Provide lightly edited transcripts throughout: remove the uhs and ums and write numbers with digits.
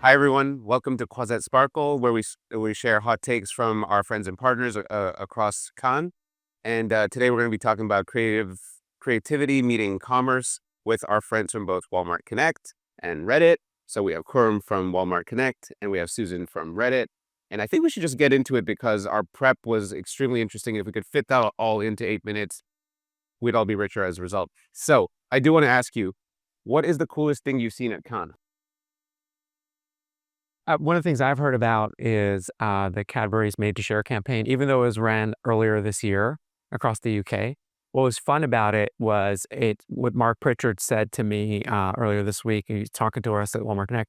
Hi, everyone. Welcome to Croisette Sparkle, where we share hot takes from our friends and partners across Cannes. And today we're going to be talking about creativity meeting commerce with our friends from both Walmart Connect and Reddit. So we have Khurrum from Walmart Connect and we have Susan from Reddit. And I think we should just get into it because our prep was extremely interesting. If we could fit that all into 8 minutes, we'd all be richer as a result. So I do want to ask you, what is the coolest thing you've seen at Cannes? One of the things I've heard about is the Cadbury's Made to Share campaign, even though it was ran earlier this year across the UK. What was fun about it was what Mark Pritchard said to me earlier this week. He's talking to us at Walmart Connect.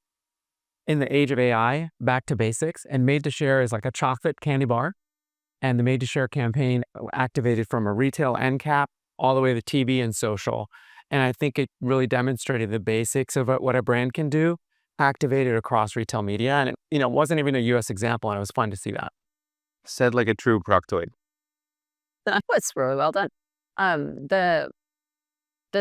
In the age of AI, back to basics, and Made to Share is like a chocolate candy bar. And the Made to Share campaign activated from a retail end cap all the way to TV and social. And I think it really demonstrated the basics of what a brand can do, activated across retail media. And it wasn't even a US example, and it was fun to see that. Said like a true proctoid. That was really well done. The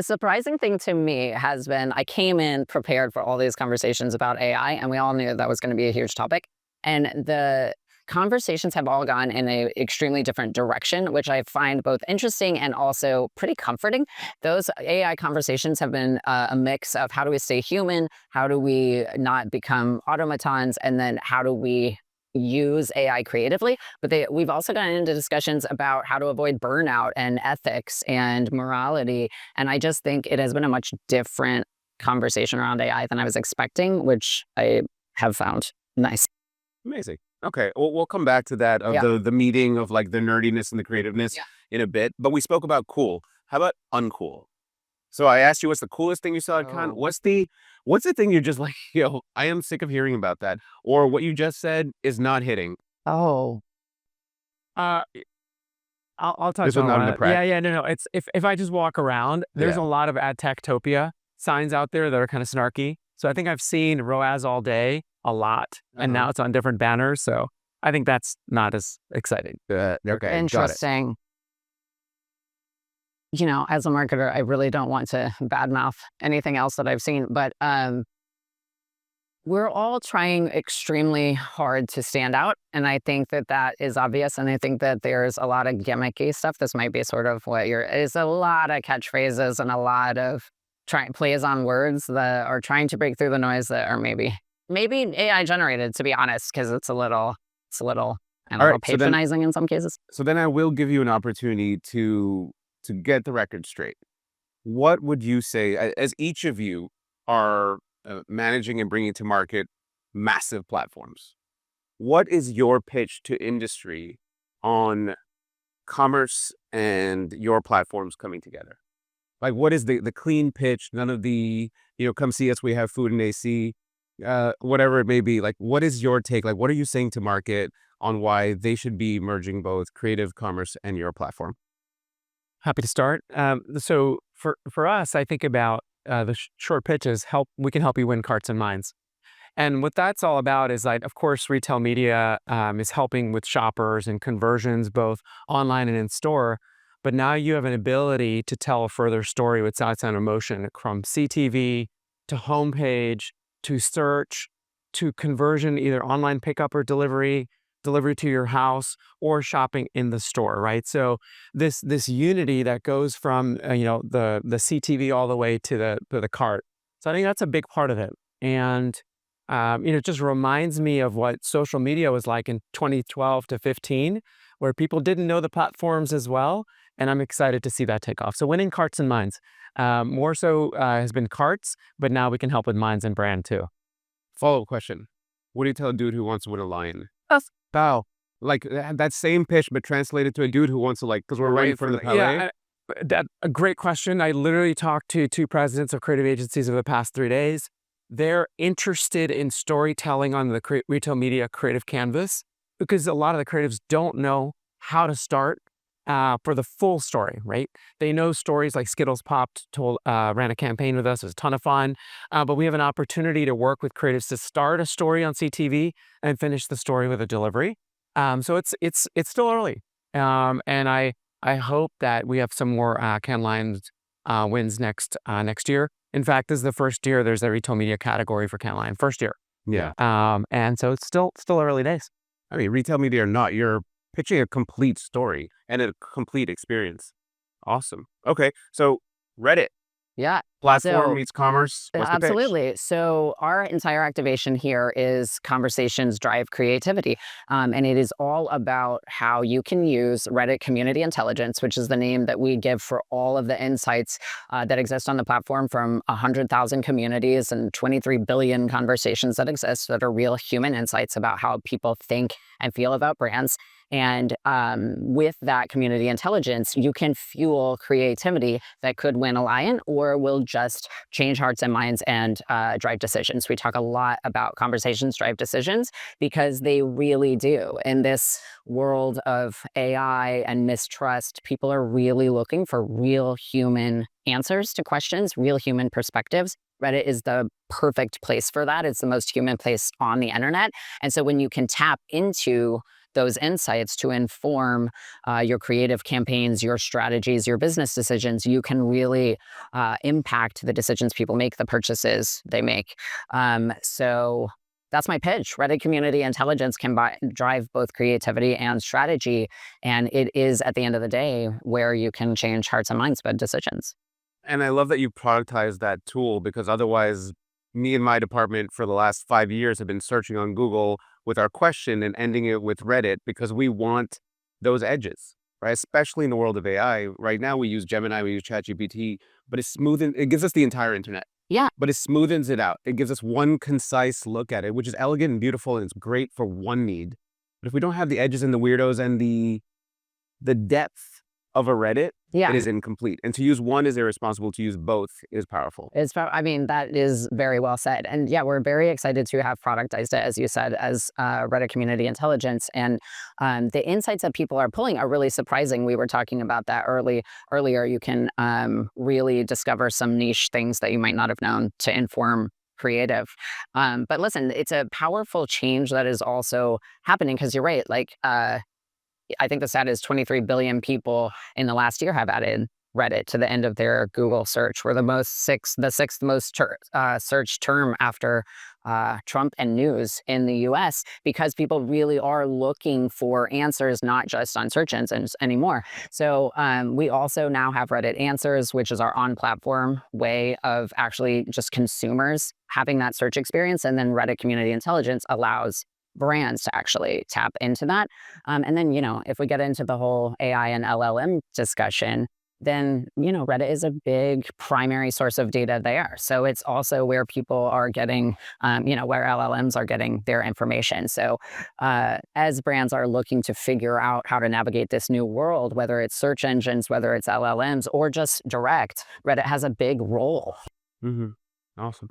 surprising thing to me has been I came in prepared for all these conversations about AI, and we all knew that was going to be a huge topic. And the conversations have all gone in an extremely different direction, which I find both interesting and also pretty comforting. Those AI conversations have been a mix of how do we stay human, how do we not become automatons, and then how do we use AI creatively. But we've also gotten into discussions about how to avoid burnout and ethics and morality. And I just think it has been a much different conversation around AI than I was expecting, which I have found nice. Amazing. Okay, we'll come back to that of the meeting of like the nerdiness and the creativeness in a bit. But we spoke about cool. How about uncool? So I asked you, what's the coolest thing you saw at Con? What's the thing you're just like, I am sick of hearing about that, or what you just said is not hitting. Oh, uh, I'll touch This was on not in one. the prep. Yeah. No. It's if I just walk around, there's a lot of ad techtopia signs out there that are kind of snarky. So I think I've seen ROAS all day a lot, and now it's on different banners. So I think that's not as exciting. Okay, Interesting. As a marketer, I really don't want to badmouth anything else that I've seen, but we're all trying extremely hard to stand out. And I think that is obvious. And I think that there's a lot of gimmicky stuff. This might be sort of is a lot of catchphrases and a lot of plays on words that are trying to break through the noise that are maybe AI generated, to be honest, because it's a little patronizing in some cases. So then I will give you an opportunity to get the record straight. What would you say, as each of you are managing and bringing to market massive platforms, what is your pitch to industry on commerce and your platforms coming together? Like, what is the clean pitch? None of the, come see us, we have food and AC, whatever it may be. Like, what is your take? Like, what are you saying to market on why they should be merging both creative commerce and your platform? Happy to start. So for us, I think about the short pitches. We can help you win hearts and minds. And what that's all about is like, of course, retail media is helping with shoppers and conversions, both online and in store. But now you have an ability to tell a further story with sight, sound, emotion, from CTV to homepage to search to conversion, either online pickup or delivery to your house, or shopping in the store, right? So this unity that goes from the CTV all the way to the cart. So I think that's a big part of it. And it just reminds me of what social media was like in 2012 to 15, where people didn't know the platforms as well. And I'm excited to see that take off. So winning carts and minds. More so has been carts, but now we can help with minds and brand too. Follow-up question. What do you tell a dude who wants to win a lion? Bow. Like that same pitch, but translated to a dude who wants to, because we're ready for the palais. Yeah, that's a great question. I literally talked to two presidents of creative agencies over the past 3 days. They're interested in storytelling on the retail media creative canvas because a lot of the creatives don't know how to start for the full story, right? They know stories like Skittles Popped ran a campaign with us. It was a ton of fun. But we have an opportunity to work with creatives to start a story on CTV and finish the story with a delivery. So it's still early. And I hope that we have some more Cannes Lions wins next year. In fact, this is the first year there's a retail media category for Cannes Lions. First year. Yeah. And so it's still early days. I mean, retail media or not, you're pitching a complete story and a complete experience. Awesome. Okay. So Reddit, Yeah. platform So meets commerce. What's the pitch? absolutely. So our entire activation here is conversations drive creativity. And it is all about how you can use Reddit Community Intelligence, which is the name that we give for all of the insights that exist on the platform from 100,000 communities and 23 billion conversations that exist that are real human insights about how people think and feel about brands. And with that community intelligence, you can fuel creativity that could win a lion or will just change hearts and minds and drive decisions. We talk a lot about conversations drive decisions because they really do. In this world of AI and mistrust, people are really looking for real human answers to questions, real human perspectives. Reddit is the perfect place for that. It's the most human place on the internet. And so when you can tap into those insights to inform your creative campaigns, your strategies, your business decisions, you can really impact the decisions people make, the purchases they make. So that's my pitch. Reddit Community Intelligence can drive both creativity and strategy. And it is, at the end of the day, where you can change hearts and minds about decisions. And I love that you productized that tool because otherwise, me and my department for the last 5 years have been searching on Google with our question and ending it with Reddit because we want those edges, right? Especially in the world of AI. Right now, we use Gemini, we use ChatGPT, but it gives us the entire internet. Yeah. But it smoothens it out. It gives us one concise look at it, which is elegant and beautiful, and it's great for one need. But if we don't have the edges and the weirdos and the depth of a Reddit, Yeah. it is incomplete. And to use one is irresponsible. To use both is powerful. I mean, that is very well said. And yeah, we're very excited to have productized it, as you said, as Reddit Community Intelligence. And the insights that people are pulling are really surprising. We were talking about that earlier. You can really discover some niche things that you might not have known to inform creative. But listen, it's a powerful change that is also happening because you're right. Like, I think the stat is 23 billion people in the last year have added Reddit to the end of their Google search. We're the sixth most searched term after Trump and news in the US because people really are looking for answers, not just on search engines anymore. So we also now have Reddit Answers, which is our on-platform way of actually just consumers having that search experience. And then Reddit Community Intelligence allows brands to actually tap into that. And then, if we get into the whole AI and LLM discussion, then, Reddit is a big primary source of data there. So it's also where people are getting, where LLMs are getting their information. So as brands are looking to figure out how to navigate this new world, whether it's search engines, whether it's LLMs, or just direct, Reddit has a big role. Mm-hmm. Awesome.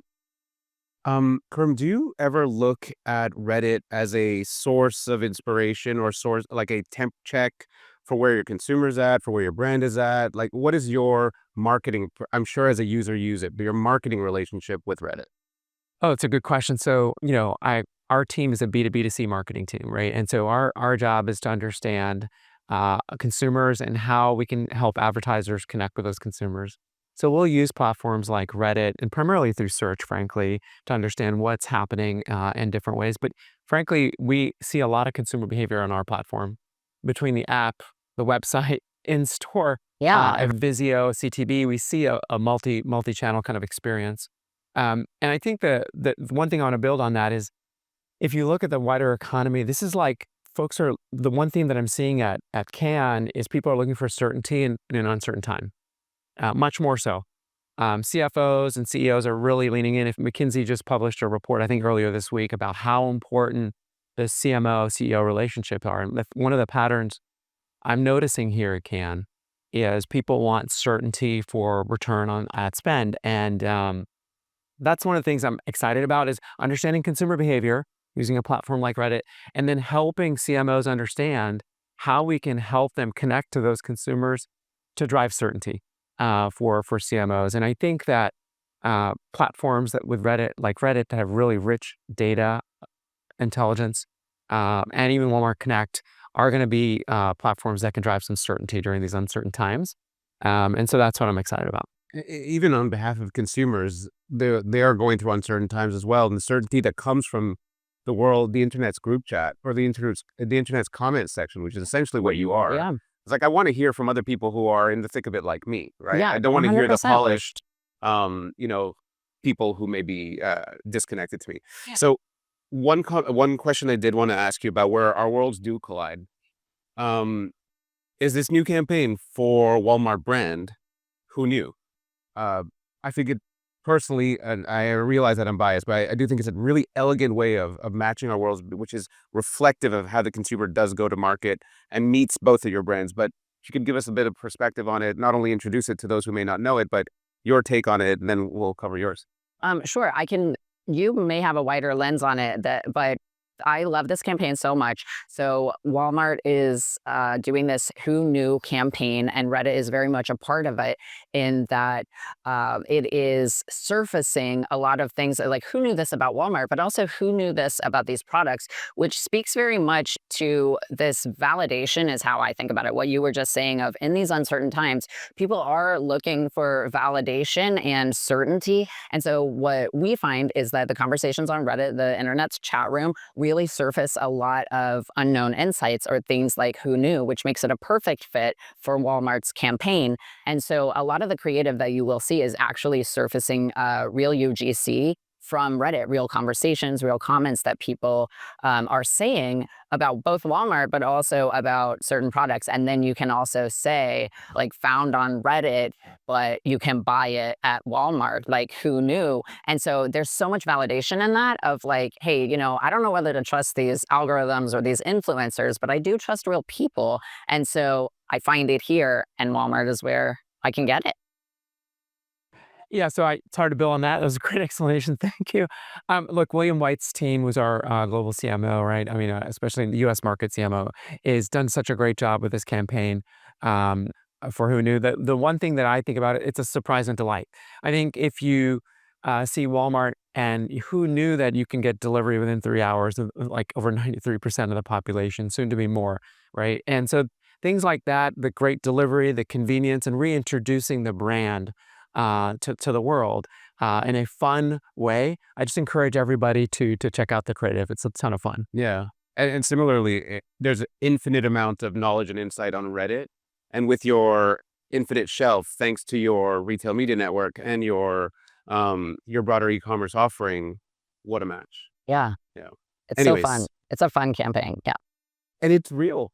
Khurrum, do you ever look at Reddit as a source of inspiration or source like a temp check for where your consumer's at, for where your brand is at? Like, what is your marketing? I'm sure as a user use it, but your marketing relationship with Reddit. Oh, it's a good question. So, our team is a B2B2C marketing team, right? And so our job is to understand consumers and how we can help advertisers connect with those consumers. So we'll use platforms like Reddit and primarily through search, frankly, to understand what's happening in different ways. But frankly, we see a lot of consumer behavior on our platform between the app, the website, in-store, and Vizio, CTV. We see a multi-channel kind of experience. And I think the one thing I want to build on that is if you look at the wider economy, this is like the one theme that I'm seeing at Cannes is people are looking for certainty in an uncertain time. Much more so. CFOs and CEOs are really leaning in. If McKinsey just published a report, I think earlier this week, about how important the CMO-CEO relationships are. And one of the patterns I'm noticing here at Cannes is people want certainty for return on ad spend. And that's one of the things I'm excited about is understanding consumer behavior using a platform like Reddit, and then helping CMOs understand how we can help them connect to those consumers to drive certainty for CMOs. And I think that platforms that with Reddit, like Reddit, that have really rich data intelligence, and even Walmart Connect are going to be platforms that can drive some certainty during these uncertain times. And so that's what I'm excited about. even on behalf of consumers, they are going through uncertain times as well, and the certainty that comes from the internet's group chat or the internet's comment section, which is essentially what you are. Yeah. It's like I want to hear from other people who are in the thick of it like me, right? Yeah. I don't want to hear the 100%. polished, you know, people who may be disconnected to me. Yeah. So one question I did want to ask you about where our worlds do collide um, is this new campaign for Walmart brand. Who knew? I think it personally, and I realize that I'm biased, but I do think it's a really elegant way of matching our worlds, which is reflective of how the consumer does go to market and meets both of your brands. But if you could give us a bit of perspective on it, not only introduce it to those who may not know it, but your take on it, and then we'll cover yours. Sure. You may have a wider lens on it, but I love this campaign so much. So Walmart is doing this Who Knew campaign, and Reddit is very much a part of it in that it is surfacing a lot of things like who knew this about Walmart, but also who knew this about these products, which speaks very much to this validation is how I think about it. What you were just saying of in these uncertain times, people are looking for validation and certainty. And so what we find is that the conversations on Reddit, the internet's chat room, really surface a lot of unknown insights or things like who knew, which makes it a perfect fit for Walmart's campaign. And so a lot of the creative that you will see is actually surfacing real UGC from Reddit, real conversations, real comments that people are saying about both Walmart, but also about certain products. And then you can also say, like, found on Reddit, but you can buy it at Walmart. Like, who knew? And so there's so much validation in that of like, hey, I don't know whether to trust these algorithms or these influencers, but I do trust real people. And so I find it here, and Walmart is where I can get it. Yeah, so it's hard to build on that. That was a great explanation. Thank you. Look, William White's team was our global CMO, right? I mean, especially in the U.S. market, CMO is done such a great job with this campaign. For who knew that the one thing that I think about it, it's a surprise and delight. I think if you see Walmart and who knew that you can get delivery within 3 hours of like over 93% of the population, soon to be more, right? And so things like that, the great delivery, the convenience, and reintroducing the brand to the world in a fun way. I just encourage everybody to check out the creative. It's a ton of fun. Yeah. And similarly, there's an infinite amount of knowledge and insight on Reddit. And with your infinite shelf, thanks to your retail media network and your broader e-commerce offering, what a match. Yeah. Yeah. It's so fun. It's a fun campaign. Yeah. And it's real.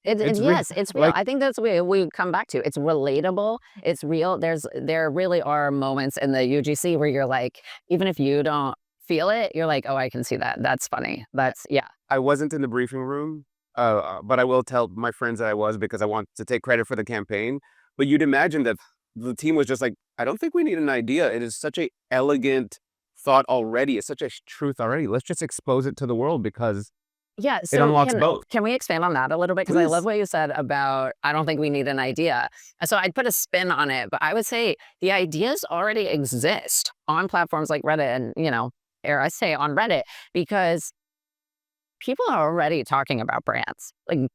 Yes, it's real. Like, I think that's what we come back to. It's relatable. It's real. There really are moments in the UGC where you're like, even if you don't feel it, you're like, oh, I can see that. That's funny. Yeah. I wasn't in the briefing room, but I will tell my friends that I was because I want to take credit for the campaign. But you'd imagine that the team was just like, I don't think we need an idea. It is such a elegant thought already. It's such a truth already. Let's just expose it to the world because Yeah, it so unlocks both. can we expand on that a little bit? Because I love Please. what you said about, I don't think we need an idea. So I'd put a spin on it, but I would say the ideas already exist on platforms like Reddit and, or I say on Reddit, because people are already talking about brands. Like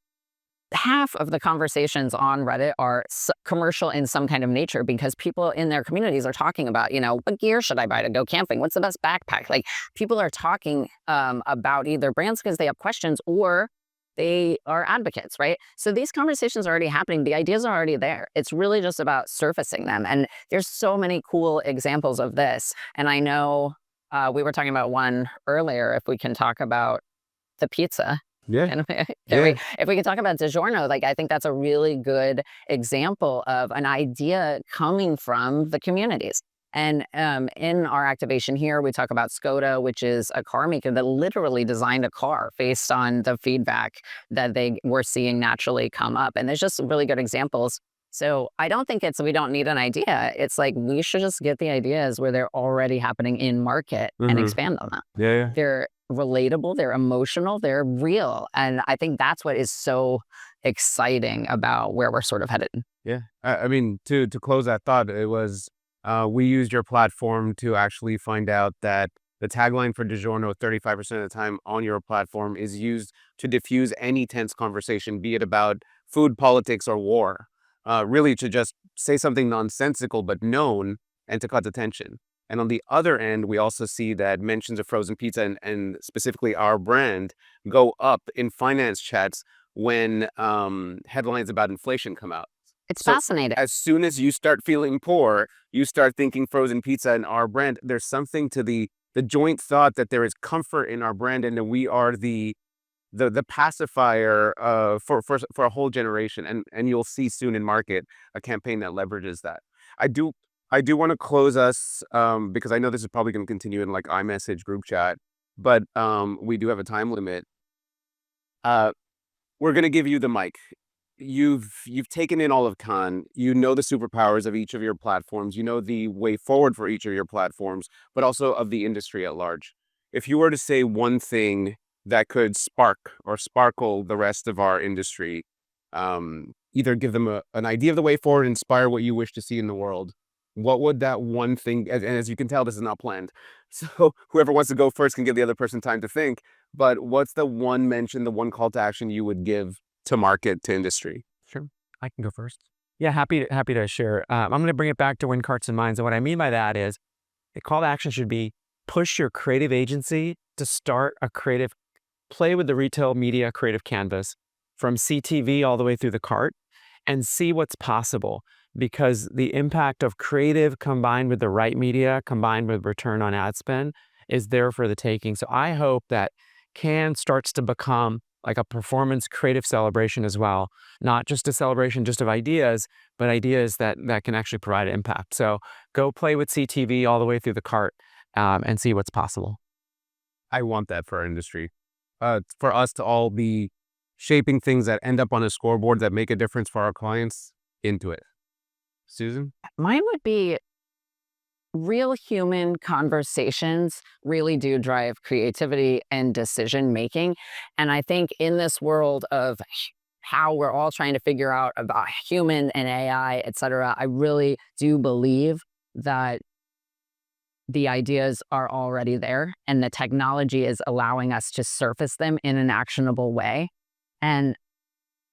half of the conversations on Reddit are commercial in some kind of nature because people in their communities are talking about, what gear should I buy to go camping? What's the best backpack? Like people are talking about either brands because they have questions or they are advocates, right? So these conversations are already happening. The ideas are already there. It's really just about surfacing them. And there's so many cool examples of this. And I know we were talking about one earlier, if we can talk about the pizza. Yeah. And Yeah. if we could talk about DiGiorno, like I think that's a really good example of an idea coming from the communities. And in our activation here, we talk about Skoda, which is a car maker that literally designed a car based on the feedback that they were seeing naturally come up. And there's just some really good examples. So I don't think we don't need an idea. It's like we should just get the ideas where they're already happening in market and expand on them. Yeah. They're relatable, they're emotional, they're real. And I think that's what is so exciting about where we're sort of headed. Yeah. I mean, to close that thought, it was we used your platform to actually find out that the tagline for DiGiorno 35% of the time on your platform is used to diffuse any tense conversation, be it about food, politics, or war. Really to just say something nonsensical but known and to cut attention. And on the other end, we also see that mentions of frozen pizza and specifically our brand go up in finance chats when headlines about inflation come out. It's So fascinating. as soon as you start feeling poor, you start thinking frozen pizza and our brand. There's something to the joint thought that there is comfort in our brand and that we are the pacifier for a whole generation. And you'll see soon in market a campaign that leverages that. I do want to close us because I know this is probably going to continue in like iMessage group chat, but we do have a time limit. We're going to give you the mic. You've taken in all of Khan. You know the superpowers of each of your platforms. You know the way forward for each of your platforms, but also of the industry at large. If you were to say one thing that could spark or sparkle the rest of our industry, either give them an idea of the way forward, inspire what you wish to see in the world, what would that one thing, and as you can tell, this is not planned. So whoever wants to go first can give the other person time to think, but what's the one mention, the one call to action you would give to market, to industry? Sure. I can go first. Yeah, happy to share. I'm going to bring it back to win carts and minds. And what I mean by that is the call to action should be push your creative agency to start a creative, play with the retail media creative canvas from CTV all the way through the cart and see what's possible, because the impact of creative combined with the right media, combined with return on ad spend is there for the taking. So I hope that Cannes starts to become like a performance creative celebration as well, not just a celebration just of ideas, but ideas that can actually provide impact. So go play with CTV all the way through the cart and see what's possible. I want that for our industry, for us to all be shaping things that end up on a scoreboard that make a difference for our clients into it. Susan? Mine would be real human conversations really do drive creativity and decision making. And I think in this world of how we're all trying to figure out about human and AI, et cetera, I really do believe that the ideas are already there and the technology is allowing us to surface them in an actionable way. And,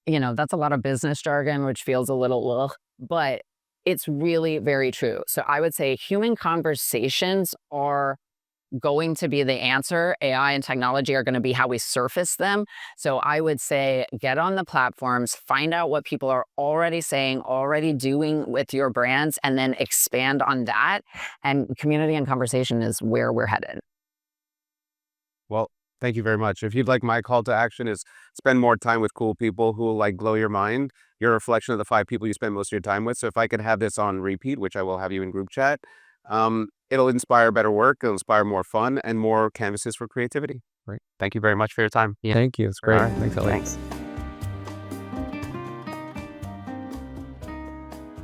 that's a lot of business jargon, which feels a little ugh, but it's really very true. So I would say human conversations are going to be the answer. AI and technology are going to be how we surface them. So I would say get on the platforms, find out what people are already saying, already doing with your brands, and then expand on that. And community and conversation is where we're headed. Well, thank you very much. If you'd like, my call to action is spend more time with cool people who will like blow your mind. You're a reflection of the 5 people you spend most of your time with. So if I could have this on repeat, which I will have you in group chat, it'll inspire better work. It'll inspire more fun and more canvases for creativity. Great. Thank you very much for your time. Thank you. It's great. All right. Thanks, Elliot. Thanks.